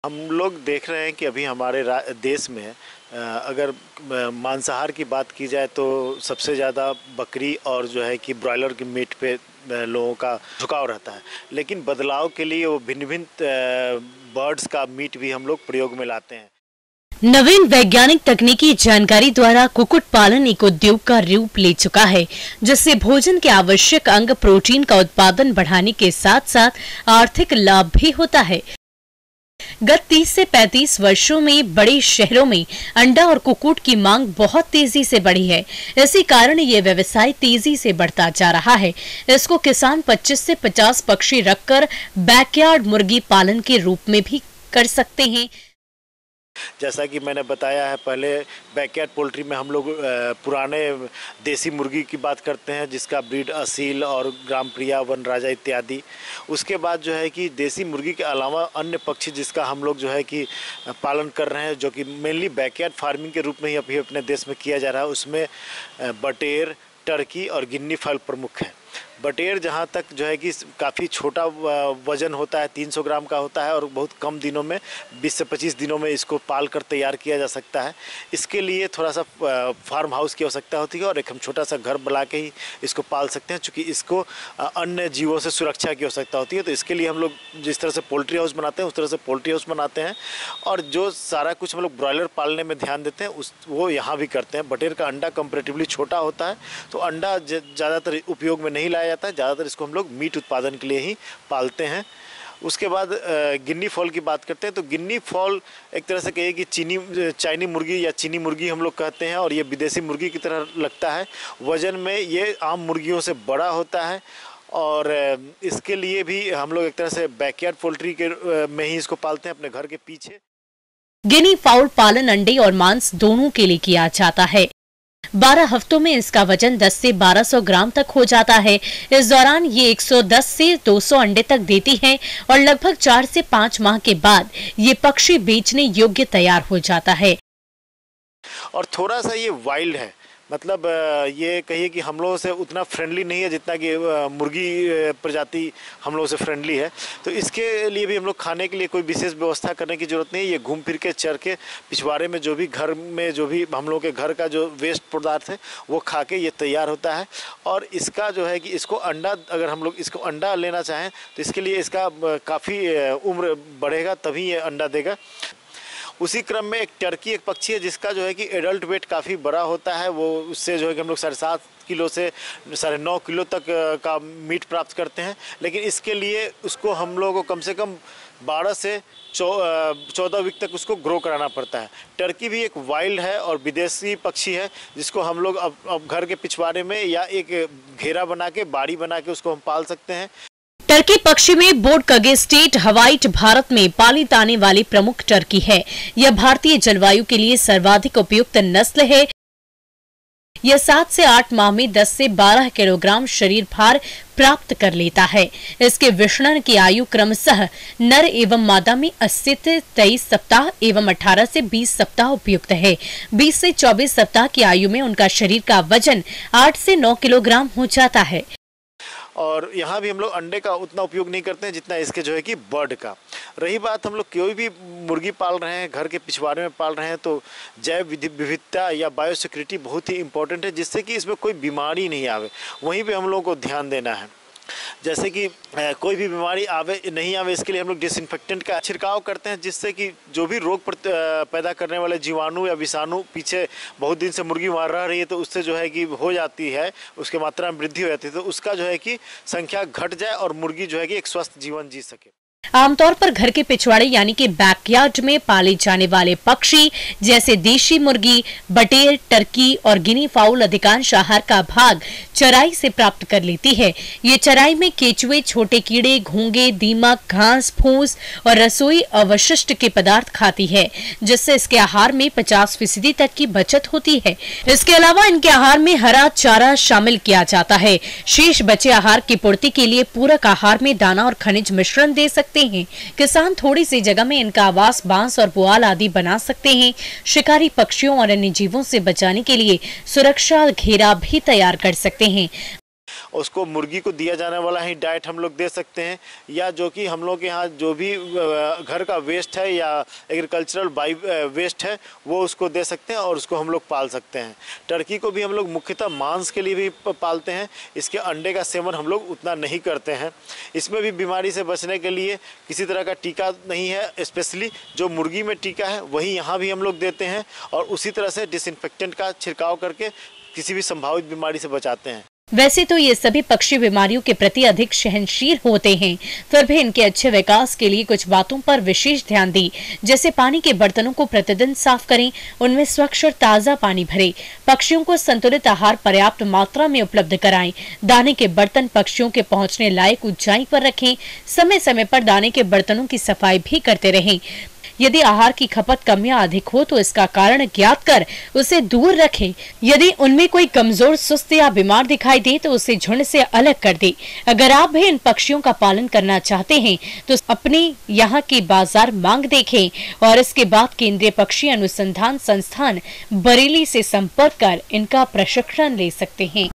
हम लोग देख रहे हैं कि अभी हमारे देश में अगर मांसाहार की बात की जाए तो सबसे ज़्यादा बकरी और जो है कि ब्रॉयलर की मीट पे लोगों का झुकाव रहता है, लेकिन बदलाव के लिए वो भिन्न भिन्न बर्ड्स का मीट भी हम लोग प्रयोग में लाते हैं। नवीन वैज्ञानिक तकनीकी जानकारी द्वारा कुक्कुट पालन एक उद्योग का रूप ले चुका है, जिससे भोजन के आवश्यक अंग प्रोटीन का उत्पादन बढ़ाने के साथ साथ आर्थिक लाभ भी होता है। गत 30 से 35 वर्षों में बड़े शहरों में अंडा और कुक्कुट की मांग बहुत तेजी से बढ़ी है। इसी कारण ये व्यवसाय तेजी से बढ़ता जा रहा है। इसको किसान 25 से 50 पक्षी रखकर बैकयार्ड मुर्गी पालन के रूप में भी कर सकते हैं। जैसा कि मैंने बताया है पहले, बैकयार्ड पोल्ट्री में हम लोग पुराने देसी मुर्गी की बात करते हैं, जिसका ब्रीड असील और ग्रामप्रिया, वनराजा इत्यादि। उसके बाद जो है कि देसी मुर्गी के अलावा अन्य पक्षी जिसका हम लोग जो है कि पालन कर रहे हैं, जो कि मेनली बैकयार्ड फार्मिंग के रूप में ही अभी अपने देश में किया जा रहा है। उसमें बटेर, टर्की और गिन्नी फाउल प्रमुख हैं। बटेर जहाँ तक जो है कि काफ़ी छोटा वजन होता है, 300 ग्राम का होता है और बहुत कम दिनों में 20 से 25 दिनों में इसको पाल कर तैयार किया जा सकता है। इसके लिए थोड़ा सा फार्म हाउस की आवश्यकता होती है और एक हम छोटा सा घर बना के ही इसको पाल सकते हैं, चूँकि इसको अन्य जीवों से सुरक्षा की आवश्यकता होती है। तो इसके लिए हम लोग जिस तरह से पोल्ट्री हाउस बनाते हैं उस तरह से पोल्ट्री हाउस बनाते हैं, और जो सारा कुछ हम लोग ब्रॉयलर पालने में ध्यान देते हैं वो यहाँ भी करते हैं। बटेर का अंडा कंपेरेटिवली छोटा होता है, तो अंडा ज़्यादातर उपयोग में नहीं लाया जाता है। ज़्यादातर इसको हम लोग मीट उत्पादन के लिए ही पालते हैं। उसके बाद गिन्नी फॉल की बात करते हैं, तो गिन्नी फॉल एक तरह से कहिए कि चाइनी मुर्गी या चीनी मुर्गी हम लोग कहते हैं, और ये विदेशी मुर्गी की तरह लगता है। वजन में ये आम मुर्गियों से बड़ा होता है, और इसके लिए भी हम लोग एक तरह से बैकयार्ड पोल्ट्री के में ही इसको पालते हैं अपने घर के पीछे। गिनी फाउल पालन अंडे और मांस दोनों के लिए किया जाता है। 12 हफ्तों में इसका वजन 10 से 1200 ग्राम तक हो जाता है। इस दौरान ये 110 से 200 अंडे तक देती है और लगभग 4 से 5 माह के बाद ये पक्षी बेचने योग्य तैयार हो जाता है। और थोड़ा सा ये वाइल्ड है, मतलब ये कहिए कि हम लोगों से उतना फ्रेंडली नहीं है जितना कि मुर्गी प्रजाति हम लोगों से फ्रेंडली है। तो इसके लिए भी हम लोग खाने के लिए कोई विशेष व्यवस्था करने की ज़रूरत नहीं है। ये घूम फिर के चर के पिछवाड़े में जो भी घर में जो भी हम लोगों के घर का जो वेस्ट पदार्थ है वो खा के ये तैयार होता है। और इसका जो है कि इसको अंडा, अगर हम लोग इसको अंडा लेना चाहें तो इसके लिए इसका काफ़ी उम्र बढ़ेगा तभी ये अंडा देगा। उसी क्रम में एक टर्की एक पक्षी है जिसका जो है कि एडल्ट वेट काफ़ी बड़ा होता है। वो उससे जो है कि हम लोग 7.5 किलो से 9.5 किलो तक का मीट प्राप्त करते हैं, लेकिन इसके लिए उसको हम लोगों को कम से कम 12 से 14 वीक तक उसको ग्रो कराना पड़ता है। टर्की भी एक वाइल्ड है और विदेशी पक्षी है, जिसको हम लोग अब घर के पिछवाड़े में या एक घेरा बना के, बाड़ी बना के उसको हम पाल सकते हैं। टर्की पक्षी में बोर्ड कगे स्टेट हवाइट भारत में पाली जाने वाली प्रमुख टर्की है। यह भारतीय जलवायु के लिए सर्वाधिक उपयुक्त नस्ल है। यह 7 से 8 माह में 10 से 12 किलोग्राम शरीर भार प्राप्त कर लेता है। इसके विषणन की आयु क्रमशः नर एवं मादा में 80 से 23 सप्ताह एवं 18 से 20 सप्ताह उपयुक्त है। 20 से 24 सप्ताह की आयु में उनका शरीर का वजन 8 से 9 किलोग्राम हो जाता है। और यहाँ भी हम लोग अंडे का उतना उपयोग नहीं करते हैं जितना इसके जो है कि बर्ड का। रही बात, हम लोग कोई भी मुर्गी पाल रहे हैं, घर के पिछवाड़े में पाल रहे हैं, तो जैव विविधता या बायोसिक्योरिटी बहुत ही इंपॉर्टेंट है, जिससे कि इसमें कोई बीमारी नहीं आवे। वहीं पे हम लोगों को ध्यान देना है। जैसे कि कोई भी बीमारी आवे नहीं आवे, इसके लिए हम लोग डिसइंफेक्टेंट का छिड़काव करते हैं, जिससे कि जो भी रोग पैदा करने वाले जीवाणु या विषाणु पीछे बहुत दिन से मुर्गी वहाँ रह रही है तो उससे जो है कि हो जाती है, उसके मात्रा में वृद्धि हो जाती है, तो उसका जो है कि संख्या घट जाए और मुर्गी जो है कि एक स्वस्थ जीवन जी सके। आमतौर पर घर के पिछवाड़े यानी कि बैकयार्ड में पाले जाने वाले पक्षी जैसे देशी मुर्गी, बटेर, टर्की और गिनी फाउल अधिकांश आहार का भाग चराई से प्राप्त कर लेती है। ये चराई में केचुए, छोटे कीड़े, घोंगे, दीमक, घास फूस और रसोई अवशिष्ट के पदार्थ खाती है, जिससे इसके आहार में 50% तक की बचत होती है। इसके अलावा इनके आहार में हरा चारा शामिल किया जाता है। शेष बचे आहार की पूर्ति के लिए पूरक आहार में दाना और खनिज मिश्रण दे सकते हैं। किसान थोड़ी सी जगह में इनका आवास बांस और पुआल आदि बना सकते हैं। शिकारी पक्षियों और अन्य जीवों से बचाने के लिए सुरक्षा घेरा भी तैयार कर सकते हैं। उसको मुर्गी को दिया जाने वाला ही डाइट हम लोग दे सकते हैं, या जो कि हम लोग के यहाँ जो भी घर का वेस्ट है या एग्रीकल्चरल बाई वेस्ट है वो उसको दे सकते हैं और उसको हम लोग पाल सकते हैं। टर्की को भी हम लोग मुख्यतः मांस के लिए भी पालते हैं, इसके अंडे का सेवन हम लोग उतना नहीं करते हैं। इसमें भी बीमारी से बचने के लिए किसी तरह का टीका नहीं है, स्पेशली जो मुर्गी में टीका है वही यहाँ भी हम लोग देते हैं और उसी तरह से डिसइंफेक्टेंट का छिड़काव करके किसी भी संभावित बीमारी से बचाते हैं। वैसे तो ये सभी पक्षी बीमारियों के प्रति अधिक सहनशील होते हैं, फिर भी इनके अच्छे विकास के लिए कुछ बातों पर विशेष ध्यान दें, जैसे पानी के बर्तनों को प्रतिदिन साफ करें, उनमें स्वच्छ और ताज़ा पानी भरें, पक्षियों को संतुलित आहार पर्याप्त मात्रा में उपलब्ध कराएं, दाने के बर्तन पक्षियों के पहुंचने लायक ऊंचाई पर रखें, समय समय पर दाने के बर्तनों की सफाई भी करते रहें। यदि आहार की खपत कम या अधिक हो तो इसका कारण ज्ञात कर उसे दूर रखें। यदि उनमें कोई कमजोर, सुस्त या बीमार दिखाई दे तो उसे झुंड से अलग कर दे। अगर आप भी इन पक्षियों का पालन करना चाहते हैं तो अपने यहाँ की बाजार मांग देखें और इसके बाद केंद्रीय पक्षी अनुसंधान संस्थान बरेली से संपर्क कर इनका प्रशिक्षण ले सकते हैं।